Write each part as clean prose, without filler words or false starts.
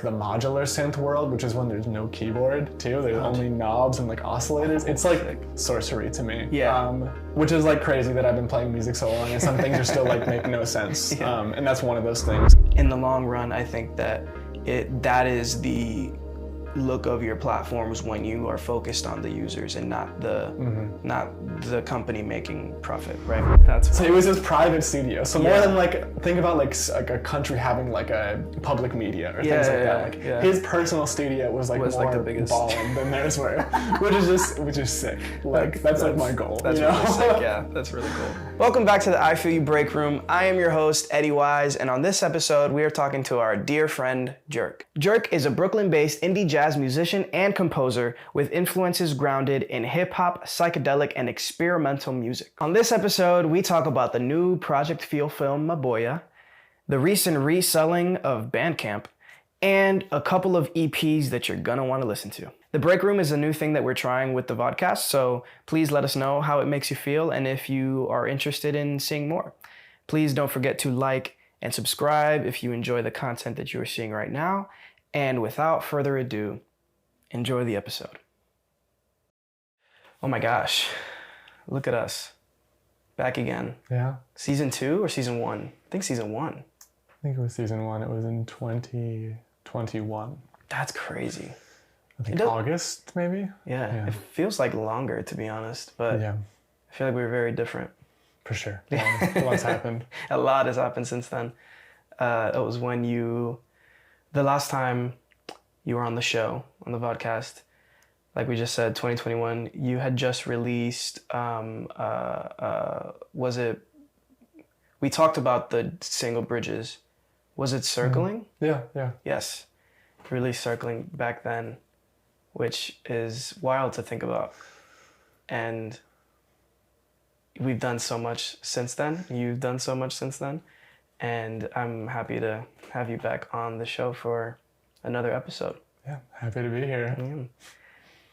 like the modular synth world, which is when there's no keyboard too. There's only knobs and like oscillators. It's like sorcery to me. Yeah. Which is like crazy that I've been playing music so long and some things are still like make no sense. And that's one of those things. In the long run, I think that that is the look of your platforms when you are focused on the users and not the company making profit, right? So it was his private studio. So more than like, think about like a country having like a public media or things like that. Like his personal studio was more like the biggest balling than theirs were, which is sick. Like that's like my goal. That's really sick. Yeah, that's really cool. Welcome back to the I Feel You Break Room. I am your host, Eddie Wise, and on this episode, we are talking to our dear friend, Jorge. Jorge is a Brooklyn-based indie jazz musician and composer with influences grounded in hip-hop, psychedelic, and experimental music. On this episode, we talk about the new Project Feel film MABOYA, the recent reselling of BandCamp, and a couple of EPs that you're gonna wanna listen to. The Break Room is a new thing that we're trying with the vodcast, so please let us know how it makes you feel and if you are interested in seeing more. Please don't forget to like and subscribe if you enjoy the content that you are seeing right now. And without further ado, enjoy the episode. Oh my gosh, look at us. Back again. Yeah. Season 2 or season 1? I think season 1. I think it was season 1. It was in 2021. That's crazy. I think August, maybe? Yeah, it feels like longer, to be honest, but I feel like we were very different. For sure. Yeah, a lot's happened. A lot has happened since then. It was when the last time you were on the show, on the podcast, like we just said, 2021, you had just released, we talked about the single Bridges. Was it Circling? Yeah. Yes. You released Circling back then, which is wild to think about. And we've done so much since then. You've done so much since then. And I'm happy to have you back on the show for another episode. Yeah, happy to be here. Yeah.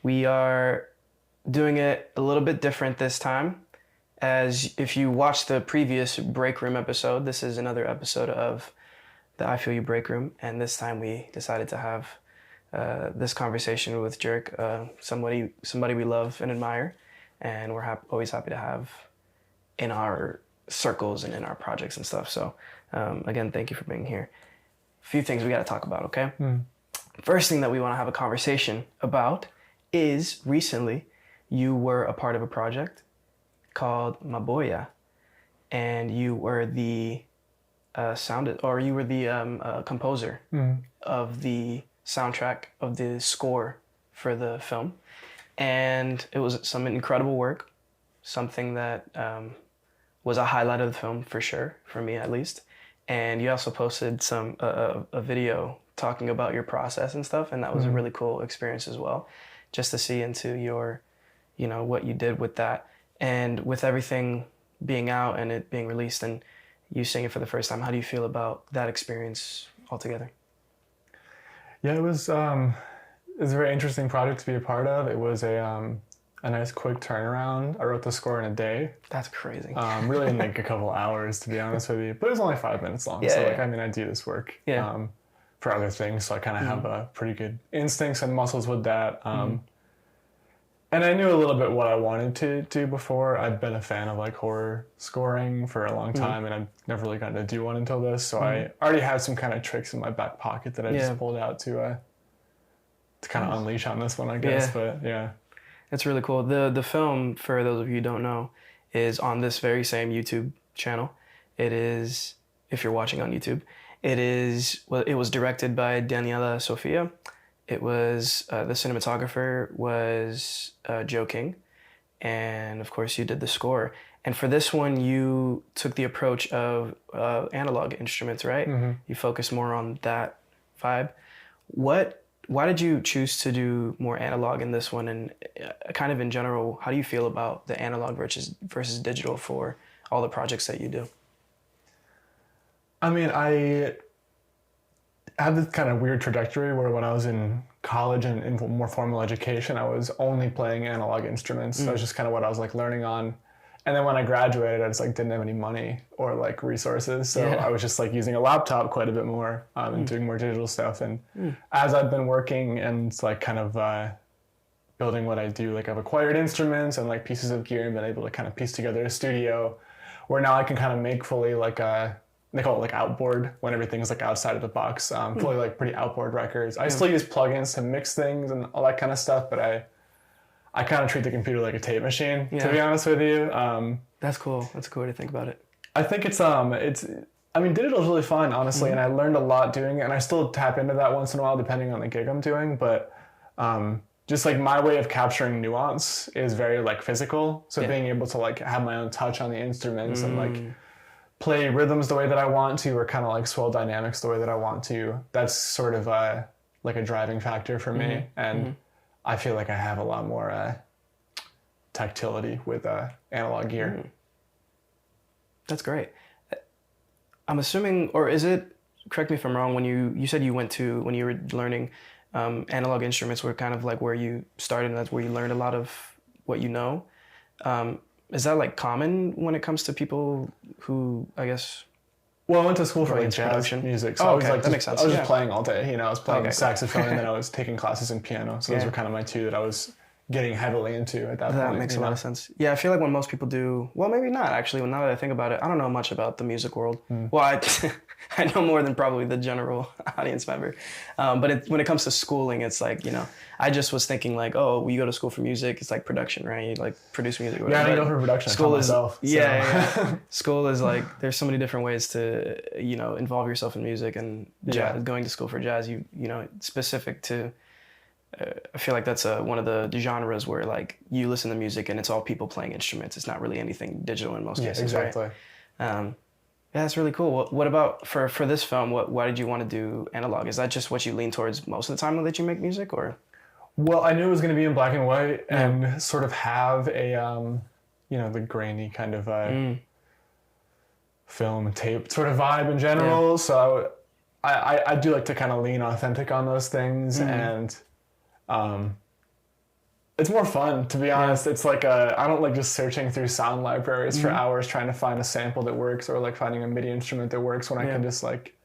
We are doing it a little bit different this time. As if you watched the previous Break Room episode, this is another episode of the I Feel You Break Room. And this time we decided to have this conversation with Jorge, somebody we love and admire. And we're always happy to have in our circles and in our projects and stuff. So again, thank you for being here. A few things we got to talk about, okay? First thing that we want to have a conversation about is recently you were a part of a project called MABOYA, and you were the composer of the soundtrack of the score for the film. And it was some incredible work, something that was a highlight of the film for sure, for me at least. And you also posted a video talking about your process and stuff, and that was a really cool experience as well, just to see into your, what you did with that. And with everything being out and it being released and you seeing it for the first time, how do you feel about that experience altogether? Yeah, it was a very interesting project to be a part of. It was a nice quick turnaround. I wrote the score in a day. That's crazy. Really in like a couple hours, to be honest with you. But it was only 5 minutes long. Yeah, so I do this work for other things. So I kind of have a pretty good instincts and muscles with that. And I knew a little bit what I wanted to do before. I'd been a fan of like horror scoring for a long time, and I've never really gotten to do one until this. So I already had some kind of tricks in my back pocket that I just pulled out to kind of unleash on this one, I guess. But yeah. It's really cool. The film, for those of you who don't know, is on this very same YouTube channel. It is, if you're watching on YouTube, it was directed by Daniela Sofia. It was, the cinematographer was Joe King. And of course you did the score. And for this one, you took the approach of analog instruments, right? You focused more on that vibe. Why did you choose to do more analog in this one? And kind of in general, how do you feel about the analog versus digital for all the projects that you do? I mean, I had this kind of weird trajectory where when I was in college and in more formal education, I was only playing analog instruments. That was just kind of what I was like learning on. And then when I graduated, I just like didn't have any money or like resources. So I was just like using a laptop quite a bit more and doing more digital stuff. And as I've been working and like kind of building what I do, like I've acquired instruments and like pieces of gear and been able to kind of piece together a studio where now I can kind of make fully like they call it like outboard when everything's like outside of the box, fully like pretty outboard records. I still use plugins to mix things and all that kind of stuff, but I kind of treat the computer like a tape machine, to be honest with you. That's cool. That's a cool way to think about it. I think I mean, digital is really fun, honestly, and I learned a lot doing it, and I still tap into that once in a while, depending on the gig I'm doing, but just like my way of capturing nuance is very like physical. So being able to like have my own touch on the instruments and like play rhythms the way that I want to, or kind of like swell dynamics the way that I want to, that's sort of like a driving factor for me. And I feel like I have a lot more tactility with analog gear. That's great. I'm assuming, or is it, correct me if I'm wrong, when you said you went to, when you were learning, analog instruments were kind of like where you started and that's where you learned a lot of what you know. Is that like common when it comes to people who, I guess... Well, I went to school for like jazz music, so I was like, that makes sense. I was just playing all day, I was playing saxophone and then I was taking classes in piano. So those were kind of my two that I was getting heavily into at that point. That makes a lot of sense. Yeah, I feel like when most people do, well, maybe not actually. Now that I think about it, I don't know much about the music world. Well, I know more than probably the general audience member. But when it comes to schooling, it's like, I just was thinking like, oh, you go to school for music, it's like production, right? You like produce music. Yeah, I didn't go for production. School is myself. Yeah. School is like, there's so many different ways to, involve yourself in music, and jazz, going to school for jazz, specific to. I feel like that's one of the genres where like you listen to music and it's all people playing instruments. It's not really anything digital in most cases. Exactly. Right? Yeah, that's really cool. What about for this film? Why did you want to do analog? Is that just what you lean towards most of the time that you make music, or? Well, I knew it was going to be in black and white and sort of have a, the grainy kind of film tape sort of vibe in general. Yeah. So I do like to kind of lean authentic on those things and. It's more fun, to be honest. It's like I don't like just searching through sound libraries for hours trying to find a sample that works, or like finding a MIDI instrument that works when I can just like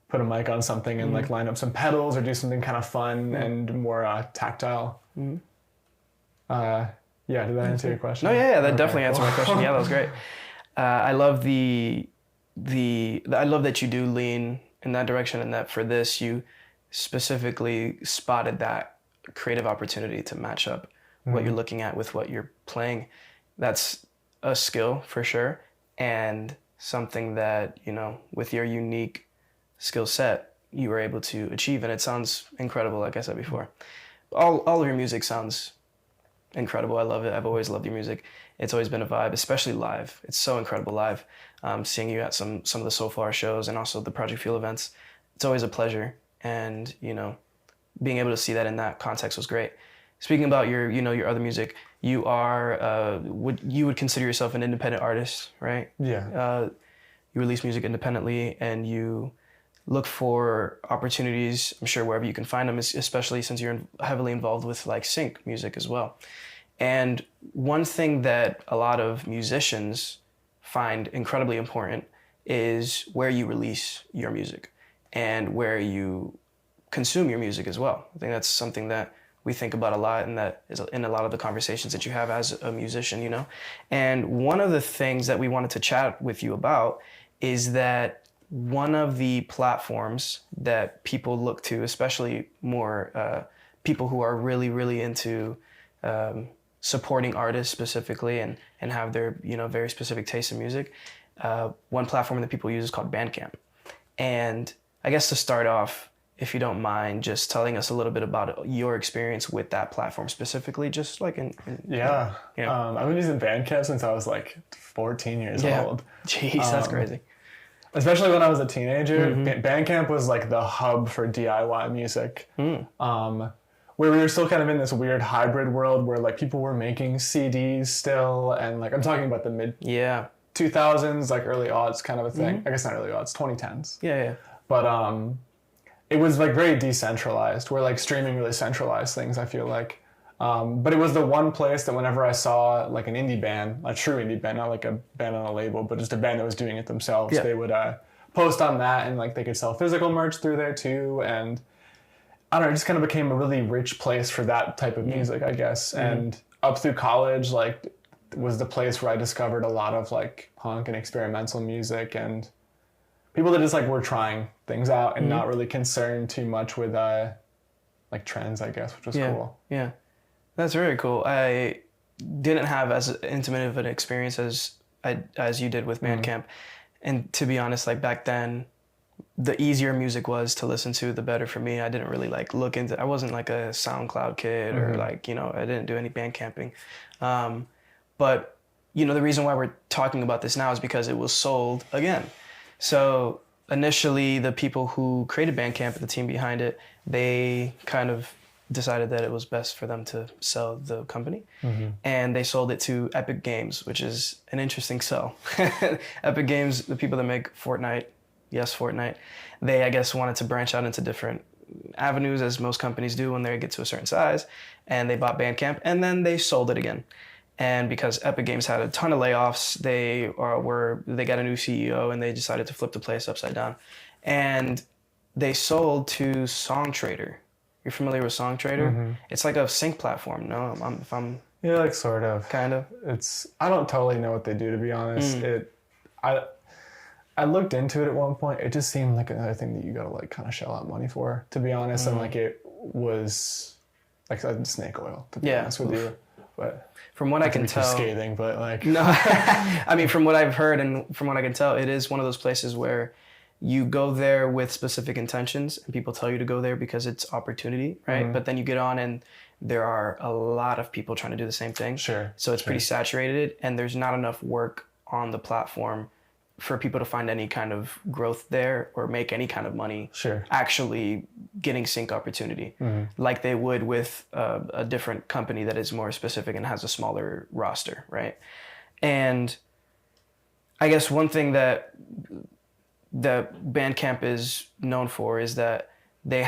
put a mic on something and like line up some pedals or do something kind of fun and more tactile. Did that answer your question? No, that definitely answered my question. Yeah, that was great. I love I love that you do lean in that direction, and that for this you specifically spotted that creative opportunity to match up what you're looking at with what you're playing. That's a skill for sure, and something that, with your unique skill set, you were able to achieve, and it sounds incredible, like I said before. All of your music sounds incredible. I love it. I've always loved your music. It's always been a vibe, especially live. It's so incredible live. Seeing you at some of the Soulflower shows and also the Project Fuel events, it's always a pleasure. And, being able to see that in that context was great. Speaking about your other music, you are, you would consider yourself an independent artist, right? Yeah. You release music independently and you look for opportunities, I'm sure wherever you can find them, especially since you're heavily involved with like sync music as well. And one thing that a lot of musicians find incredibly important is where you release your music and where you consume your music as well. I think that's something that we think about a lot, and that is in a lot of the conversations that you have as a musician, And one of the things that we wanted to chat with you about is that one of the platforms that people look to, especially more people who are really, really into supporting artists specifically and have their, very specific taste in music, one platform that people use is called BandCamp. And I guess to start off, if you don't mind, just telling us a little bit about your experience with that platform specifically, just like I've been using BandCamp since I was like 14 years old. Jeez, that's crazy. Especially when I was a teenager. BandCamp was like the hub for DIY music. Where we were still kind of in this weird hybrid world where like people were making CDs still, and like I'm talking about the mid 2000s, like early aughts kind of a thing. I guess not early aughts, 2010s. Yeah. But it was like very decentralized, where like streaming really centralized things, I feel like. But it was the one place that whenever I saw like an indie band, a true indie band, not like a band on a label, but just a band that was doing it themselves, they would post on that, and like they could sell physical merch through there too. And I don't know, it just kind of became a really rich place for that type of music, I guess. And up through college, like, was the place where I discovered a lot of like punk and experimental music and people that just like were trying things out and not really concerned too much with like trends, I guess, which was cool. Yeah, that's very cool. I didn't have as intimate of an experience as you did with BandCamp. And to be honest, like back then, the easier music was to listen to, the better for me. I didn't really like look into, I wasn't like a SoundCloud kid or like, you know, I didn't do any band camping. But, you know, the reason why we're talking about this now is because it was sold again. So initially the people who created BandCamp, the team behind it, they kind of decided that it was best for them to sell the company. And they sold it to Epic Games, which is an interesting sell. Epic Games, the people that make Fortnite, they, I guess, wanted to branch out into different avenues, as most companies do when they get to a certain size. And they bought BandCamp, and then they sold it again. And because Epic Games had a ton of layoffs, they got a new CEO, and they decided to flip the place upside down. And they sold to SongTrader. You're familiar with SongTrader? It's like a sync platform. No, if I'm yeah, like sort of, kind of. I don't totally know what they do, to be honest. I looked into it at one point. It just seemed like another thing that you gotta like kind of shell out money for, to be honest. And like it was like snake oil, to be honest with you. But from what I can tell, scathing, but like no, I mean, from what I've heard and from what I can tell, it is one of those places where you go there with specific intentions, and people tell you to go there because it's opportunity, right? But then you get on, and there are a lot of people trying to do the same thing. Sure. So it's pretty saturated, and there's not enough work on the platform for people to find any kind of growth there or make any kind of money actually getting sync opportunity like they would with a different company that is more specific and has a smaller roster, right? And I guess one thing that BandCamp is known for is that they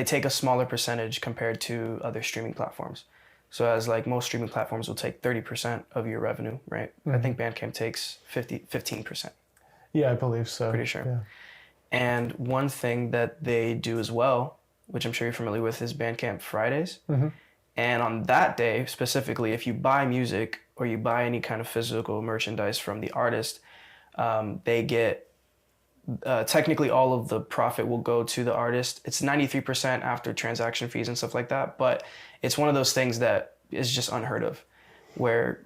take a smaller percentage compared to other streaming platforms. So as like most streaming platforms will take 30% of your revenue, right? I think BandCamp takes 15%. Yeah, I believe so. Pretty sure. Yeah. And one thing that they do as well, which I'm sure you're familiar with, is BandCamp Fridays. And on that day, specifically, if you buy music or you buy any kind of physical merchandise from the artist, they get technically all of the profit will go to the artist. It's 93% after transaction fees and stuff like that, but it's one of those things that is just unheard of, where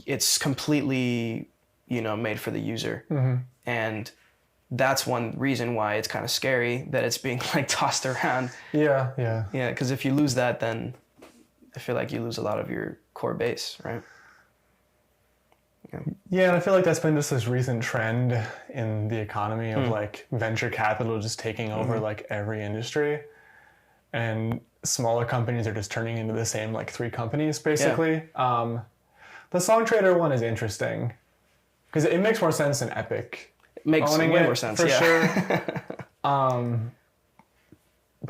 it's completely, you know, made for the user. And that's one reason why it's kind of scary that it's being like tossed around. Yeah, because if you lose that, then I feel like you lose a lot of your core base, right? Yeah, and I feel like that's been just this recent trend in the economy of like venture capital just taking over like every industry, and smaller companies are just turning into the same like three companies basically. The SongTrader one is interesting because it makes more sense than Epic. It makes way more sense, for sure. But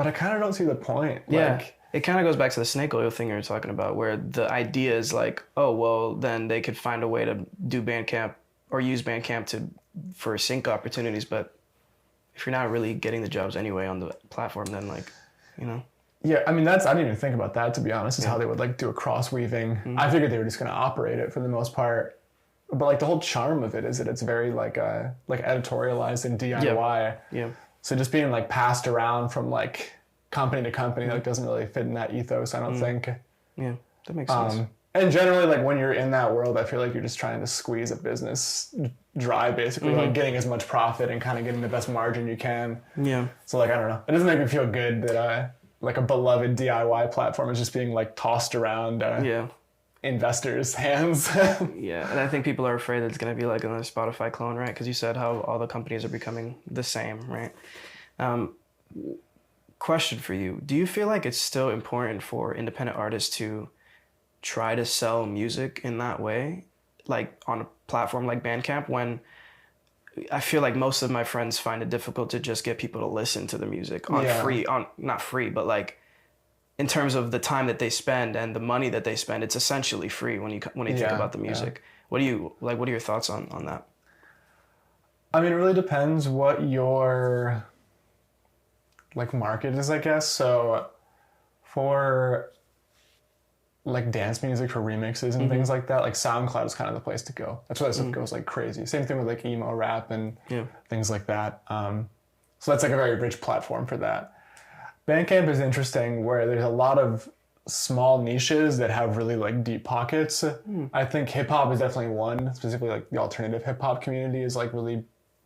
I kind of don't see the point. Like, it kind of goes back to the snake oil thing you were talking about, where the idea is like, oh, well, then they could find a way to do BandCamp or use BandCamp for sync opportunities. But if you're not really getting the jobs anyway on the platform, then like, you know. Yeah, I mean, I didn't even think about that, to be honest, is how they would like do a cross weaving. I figured they were just going to operate it for the most part. But like the whole charm of it is that it's very like editorialized and DIY. Yeah. So just being like passed around from like company to company like doesn't really fit in that ethos, I don't think. Yeah, that makes sense. And generally, like when you're in that world, I feel like you're just trying to squeeze a business dry, basically, like getting as much profit and kind of getting the best margin you can. Yeah. So like, I don't know. It doesn't make me feel good that like a beloved DIY platform is just being like tossed around investors' hands. Yeah, and I think people are afraid that it's going to be like another Spotify clone, right? Because you said how all the companies are becoming the same, right? Question for you. Do you feel like it's still important for independent artists to try to sell music in that way, like on a platform like BandCamp, when I feel like most of my friends find it difficult to just get people to listen to the music on not free, but like in terms of the time that they spend and the money that they spend, it's essentially free when you think about the music. What are your thoughts on that? I mean, it really depends what your like market is, I guess. So for like dance music, for remixes and things like that, like SoundCloud is kind of the place to go. That's where that stuff goes like crazy. Same thing with like emo rap and things like that. So that's like a very rich platform for that. BandCamp is interesting where there's a lot of small niches that have really like deep pockets. I think hip hop is definitely one, specifically like the alternative hip hop community is like really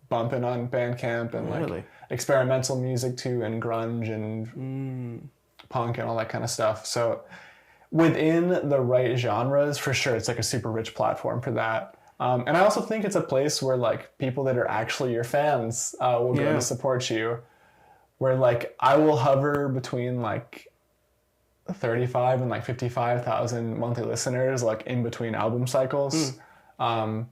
bumping on BandCamp, and like experimental music too, and grunge and punk and all that kind of stuff. So within the right genres, for sure, it's like a super rich platform for that. And I also think it's a place where like people that are actually your fans will go to support you. Where like I will hover between like 35 and like 55,000 monthly listeners, like in between album cycles. But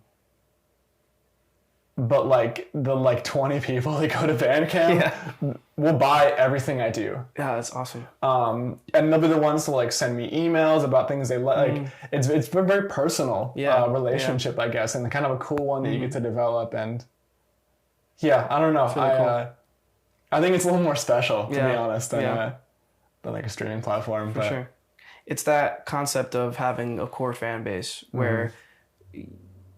like the like 20 people that go to BandCamp will buy everything I do. Yeah, that's awesome. And they'll be the ones to like send me emails about things they like. It's a very personal relationship, I guess, and kind of a cool one that you get to develop. And I don't know. Really I think it's a little more special, to be honest, than like a streaming platform. For sure. It's that concept of having a core fan base where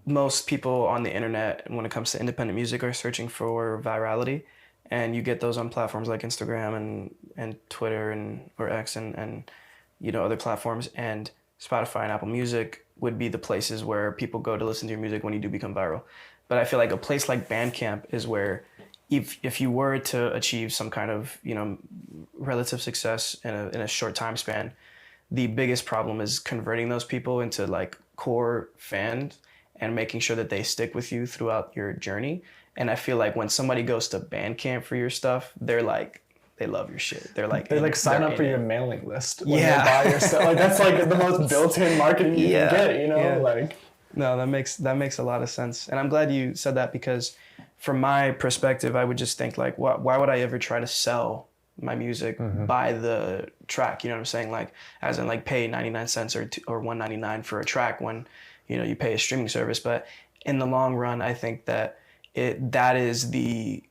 most people on the internet, when it comes to independent music, are searching for virality. And you get those on platforms like Instagram and Twitter or X and other platforms. And Spotify and Apple Music would be the places where people go to listen to your music when you do become viral. But I feel like a place like BandCamp is where if you were to achieve some kind of relative success in a short time span, the biggest problem is converting those people into like core fans and making sure that they stick with you throughout your journey. And I feel like when somebody goes to BandCamp for your stuff, they love your shit. They sign up for your mailing list when they buy your stuff. Like that's like the most built-in marketing you can get. Like. No, that makes a lot of sense. And I'm glad you said that, because from my perspective, I would just think like, why would I ever try to sell my music by the track? You know what I'm saying? Like, as in like pay 99 cents or $1.99 for a track when, you pay a streaming service. But in the long run, I think that that is the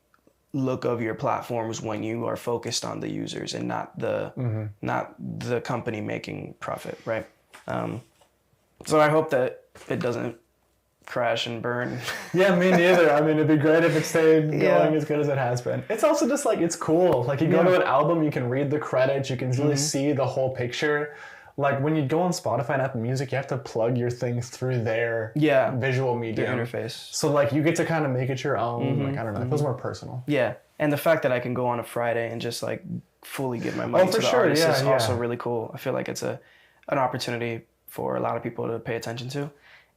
look of your platforms when you are focused on the users and not the company making profit, right? So I hope that it doesn't crash and burn. Yeah, me neither. I mean, it'd be great if it stayed going as good as it has been. It's also just like, it's cool. Like you go to an album, you can read the credits, you can really see the whole picture. Like when you go on Spotify and Apple Music, you have to plug your things through their visual medium. The interface. So like you get to kind of make it your own. Like, I don't know, it feels more personal. Yeah, and the fact that I can go on a Friday and just like fully give my money to the artist is also really cool. I feel like it's an opportunity for a lot of people to pay attention to.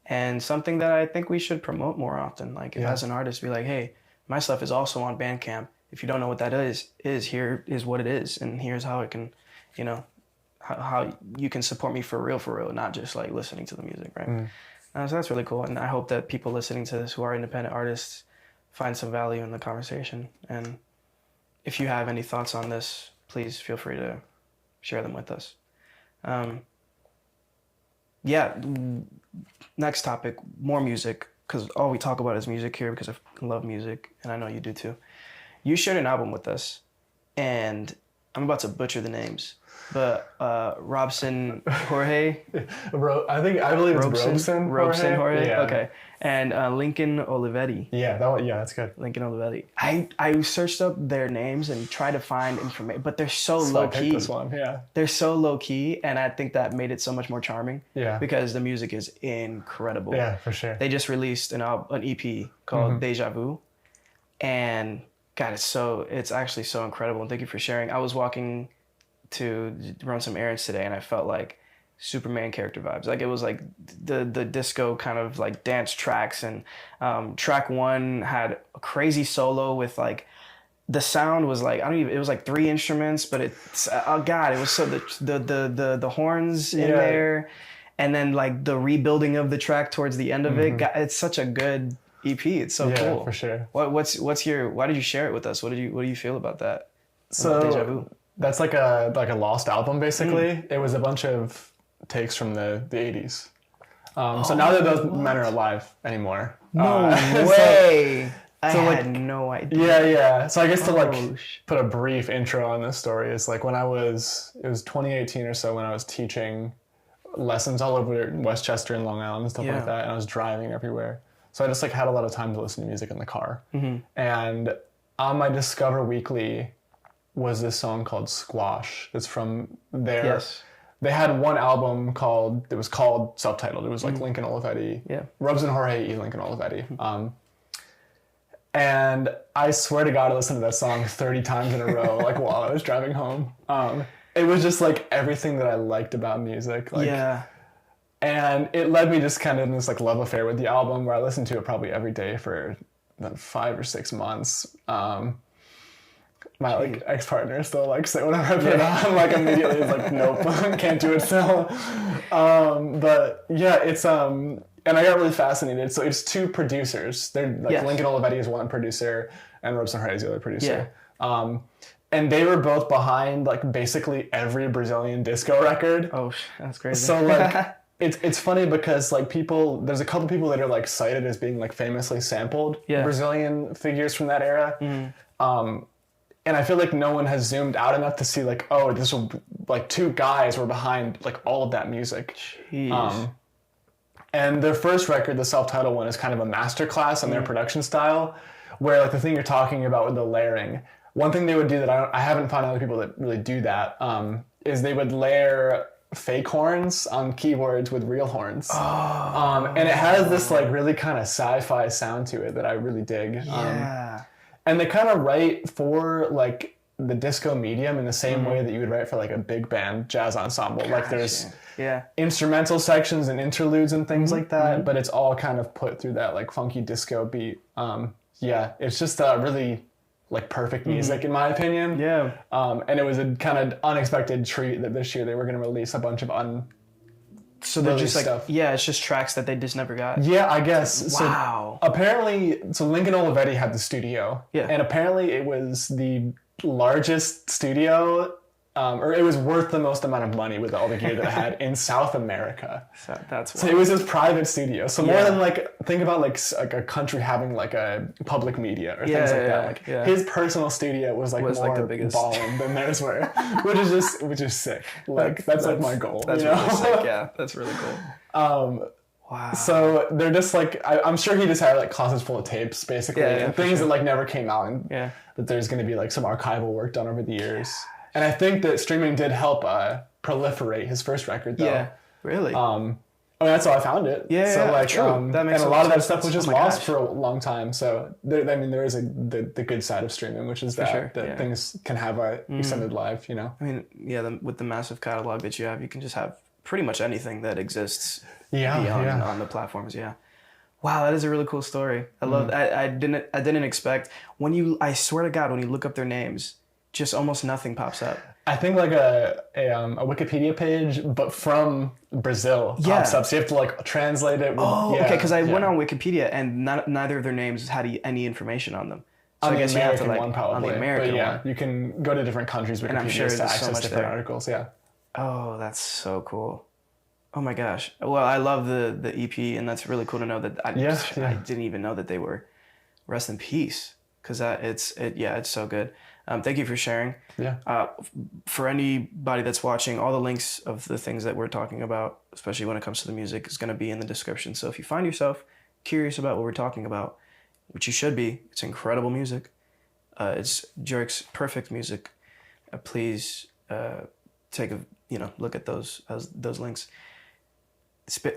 And something that I think we should promote more often. Like as an artist, be like, hey, my stuff is also on BandCamp. If you don't know what that is here is what it is. And here's how it can, how you can support me for real, not just like listening to the music, right? So that's really cool. And I hope that people listening to this who are independent artists find some value in the conversation. And if you have any thoughts on this, please feel free to share them with us. Next topic, more music, because all we talk about is music here because I love music, and I know you do too. You shared an album with us, and I'm about to butcher the names, but Robson, Jorge? I believe it's Robson. Robson, Jorge? Yeah. Okay. And Lincoln Olivetti. Yeah, that's good. Lincoln Olivetti. I searched up their names and tried to find information, but they're so low key. This one, They're so low key, and I think that made it so much more charming. Yeah. Because the music is incredible. Yeah, for sure. They just released an EP called Deja Vu, and God, it's actually so incredible. And thank you for sharing. I was walking to run some errands today, and I felt like Superman character vibes. Like it was like the disco kind of like dance tracks, and track one had a crazy solo with like the sound was like it was like 3 instruments, but it's it was so the horns in there, and then like the rebuilding of the track towards the end of it. It's such a good EP. It's so cool. For sure. Why did you share it with us? What do you feel about that? So Deja Vu? That's like a lost album, basically. It was a bunch of takes from the 80s. So now that those men are alive anymore. No way. I had no idea. Yeah. So I guess to put a brief intro on this story is like when it was 2018 or so when I was teaching lessons all over Westchester and Long Island and stuff like that, and I was driving everywhere. So I just like had a lot of time to listen to music in the car. And on my Discover Weekly was this song called Squash. It's from there. Yes. They had one album it was called self-titled. It was like Lincoln Olivetti. Yeah. Robson, Jorge, E. Lincoln Olivetti. And I swear to God, I listened to that song 30 times in a row, like while I was driving home. It was just like everything that I liked about music. Like, and it led me just kind of in this like love affair with the album where I listened to it probably every day for 5 or 6 months. My like ex-partner still likes it whenever I put it on, like immediately is like, nope, can't do it still. But yeah, it's and I got really fascinated. So it's two producers. They're like Lincoln Olivetti is one producer and Robson Jorge is the other producer. And they were both behind like basically every Brazilian disco record. Oh, that's crazy. So like it's funny because like there's a couple people that are like cited as being like famously sampled Brazilian figures from that era. And I feel like no one has zoomed out enough to see like, oh, this will like two guys were behind like all of that music. Jeez. And their first record, the self-titled one, is kind of a masterclass on their production style, where like the thing you're talking about with the layering. One thing they would do that I haven't found other people that really do that is they would layer fake horns on keyboards with real horns. And it has this like really kind of sci-fi sound to it that I really dig. And they kind of write for like the disco medium in the same way that you would write for like a big band jazz ensemble. Like there's instrumental sections and interludes and things like that, but it's all kind of put through that like funky disco beat. It's just really like perfect music in my opinion. And it was a kind of unexpected treat that this year they were going to release a bunch of so they're just like stuff. It's just tracks that they just never got. Yeah, I guess. Wow. So apparently, Lincoln Olivetti had the studio. And apparently it was the largest studio, or it was worth the most amount of money with all the gear that it had in South America. So it was his private studio. So more than like, think about like a country having like a public media or things like that. Like his personal studio was more the biggest ballin' than theirs were, which is sick. Like that's like my goal. That's really sick. Yeah, that's really cool. Wow. So they're just like, I'm sure he just had like closets full of tapes basically, and things that like never came out, and that there's going to be like some archival work done over the years. And I think that streaming did help proliferate his first record, though. Yeah, really. I mean, that's how I found it. So like, true. That makes and a lot of that stuff was just lost for a long time. So there is the good side of streaming, which is that things can have a extended live. You know. I mean, with the massive catalog that you have, you can just have pretty much anything that exists on the platforms. Yeah. Wow, that is a really cool story. I love. I didn't expect I swear to God, when you look up their names, just almost nothing pops up. I think like a Wikipedia page, but from Brazil pops up. So you have to like translate it. Okay. Because I went on Wikipedia and neither of their names had any information on them. So on I guess you have to like one probably. On the American one. You can go to different countries' Wikipedias and I'm sure to access different articles. Yeah. Oh, that's so cool. Oh my gosh. Well, I love the EP, and that's really cool to know that I didn't even know that they were. Rest in peace, because it's so good. Thank you for sharing. Yeah. For anybody that's watching, all the links of the things that we're talking about, especially when it comes to the music, is going to be in the description. So if you find yourself curious about what we're talking about, which you should be, it's incredible music. It's Jorge's perfect music. Please take a look at those links.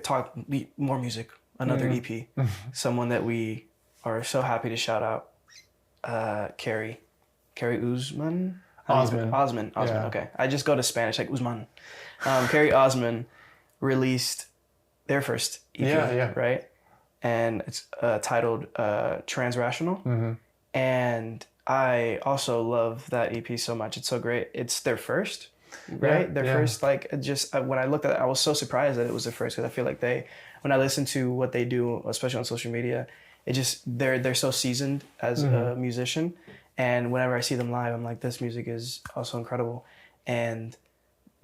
Talk more music. Another EP. Someone that we are so happy to shout out. Carey Ozmun? Ozmun. Okay. I just go to Spanish, like Ozmun. Carey Ozmun released their first EP, right? And it's titled TRANSRATIONal. And I also love that EP so much. It's so great. It's their first, right? Their first, like, when I looked at it, I was so surprised that it was their first, because I feel like when I listen to what they do, especially on social media, they're so seasoned as a musician. And whenever I see them live, I'm like, this music is also incredible. And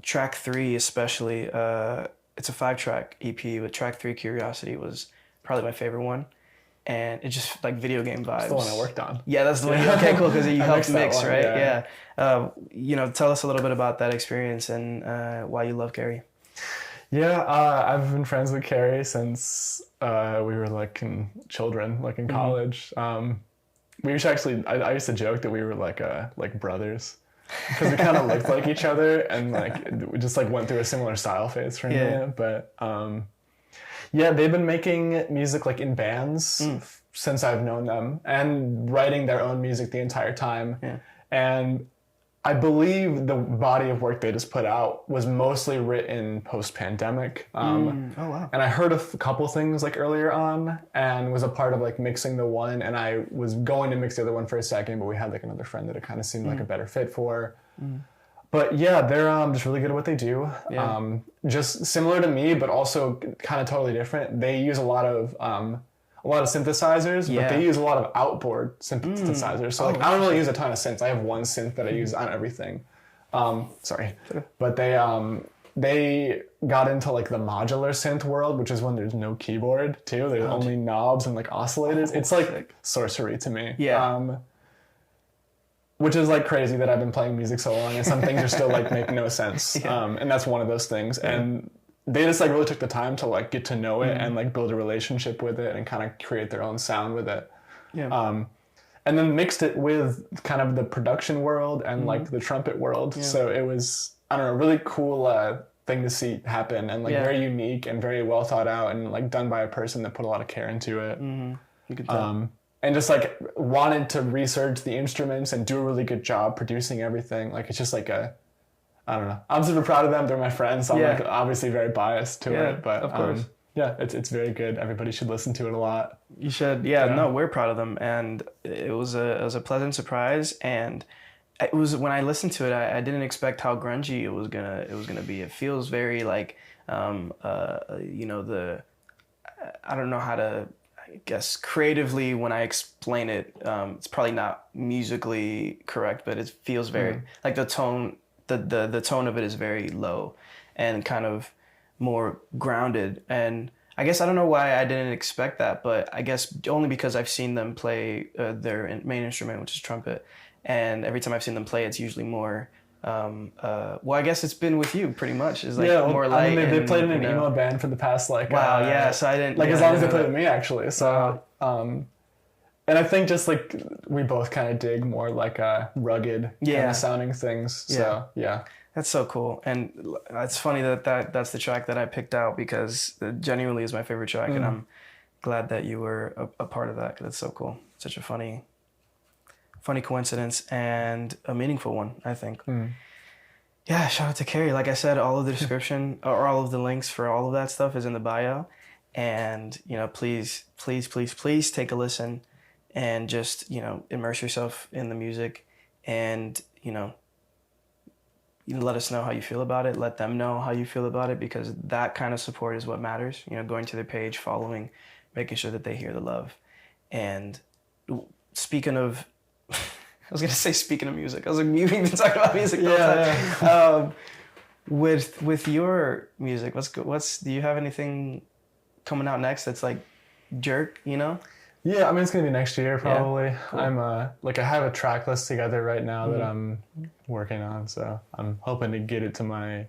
track 3 especially, it's a 5-track EP, but track 3, Curiosity, was probably my favorite one. And it's just like video game vibes. That's the one I worked on. Yeah, that's the one. Okay, cool, because you helped mix, one, right? yeah. You know, tell us a little bit about that experience and why you love Carey. Yeah, I've been friends with Carey since we were like children, like in college. We used to actually, I used to joke that we were like brothers, because we kind of looked like each other, and like we just like went through a similar style phase for a minute. But yeah, they've been making music like in bands since I've known them, and writing their own music the entire time. Yeah. And I believe the body of work they just put out was mostly written post-pandemic. Oh, wow. And I heard a couple things like earlier on, and was a part of like mixing the one, and I was going to mix the other one for a second, but we had like another friend that it kind of seemed like a better fit for. But yeah, they're just really good at what they do. Yeah. Just similar to me, but also kind of totally different. They use a lot of synthesizers, but they use a lot of outboard synthesizers. So like I don't really use a ton of synths. I have one synth that I use on everything. Sorry. But they got into like the modular synth world, which is when there's no keyboard too. There's only knobs and like oscillators. It's like sorcery to me. Yeah. Which is like crazy that I've been playing music so long and some things are still like make no sense. And that's one of those things. And they just like really took the time to like get to know it and like build a relationship with it and kind of create their own sound with it. Yeah. And then mixed it with kind of the production world and like the trumpet world. Yeah. So it was, I don't know, really cool thing to see happen, and like very unique and very well thought out, and like done by a person that put a lot of care into it. You could tell. And just like wanted to research the instruments and do a really good job producing everything. Like it's just like I don't know. I'm super proud of them. They're my friends. So I'm like obviously very biased to it, but of course. Yeah, it's very good. Everybody should listen to it a lot. You should. Yeah, no, we're proud of them, and it was a pleasant surprise. And it was, when I listened to it, I didn't expect how grungy it was gonna be. It feels very like you know, I don't know how to, I guess creatively when I explain it, it's probably not musically correct, but it feels very like the tone. The tone of it is very low and kind of more grounded. And I guess I don't know why I didn't expect that, but I guess only because I've seen them play their main instrument, which is trumpet. And every time I've seen them play, it's usually more, well, I guess it's been with you pretty much. It's like more light. I mean, they played in an emo band for the past like... Wow, so I didn't... Like as long as they played with me, actually. So, and I think just like we both kind of dig more like rugged kind of sounding things. So yeah. That's so cool. And it's funny that's the track that I picked out, because it genuinely is my favorite track. And I'm glad that you were a part of that, because it's so cool. Such a funny coincidence and a meaningful one, I think. Yeah, shout out to Carey. Like I said, all of the description or all of the links for all of that stuff is in the bio. And, you know, please take a listen and just, you know, immerse yourself in the music, and, you know, let us know how you feel about it. Let them know how you feel about it, because that kind of support is what matters. You know, going to their page, following, making sure that they hear the love. And speaking of, I was gonna say speaking of music. I was like, you've been talking about music the whole time. With your music, do you have anything coming out next that's like jerk, you know? Yeah, I mean, it's gonna be next year probably. Yeah, cool. I'm I have a track list together right now that I'm working on, so I'm hoping to get it to my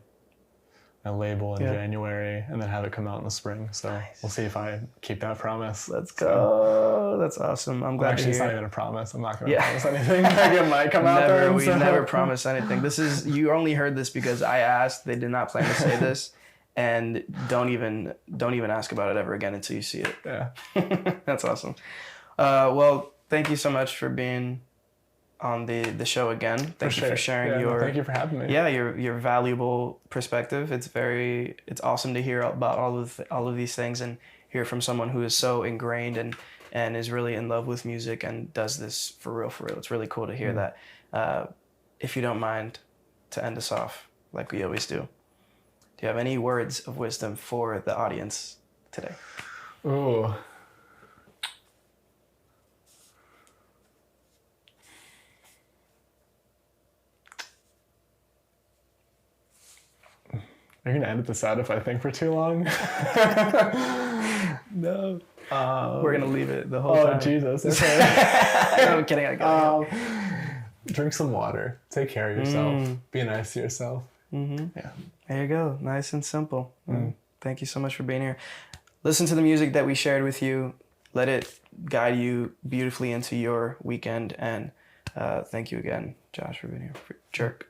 label in January and then have it come out in the spring. So we'll see if I keep that promise. Let's go. That's awesome. I'm glad to hear. It's not even a promise. I'm not gonna promise anything. Like it might come out there. We never promise anything. You only heard this because I asked. They did not plan to say this. And don't even ask about it ever again until you see it. Yeah. That's awesome. Well, thank you so much for being on the show again. Thank you for sharing your... thank you for having me. Yeah, your valuable perspective. It's awesome to hear about all of these things and hear from someone who is so ingrained and is really in love with music and does this for real. It's really cool to hear that. If you don't mind, to end us off like we always do. Do you have any words of wisdom for the audience today? Ooh. Are you gonna edit this out if I think for too long? No. We're gonna leave it the whole time. Oh Jesus! Okay. No, I'm kidding. I got it. Drink some water. Take care of yourself. Be nice to yourself. Yeah. There you go. Nice and simple. Thank you so much for being here. Listen to the music that we shared with you. Let it guide you beautifully into your weekend. And thank you again, Josh, for being here. Jerk.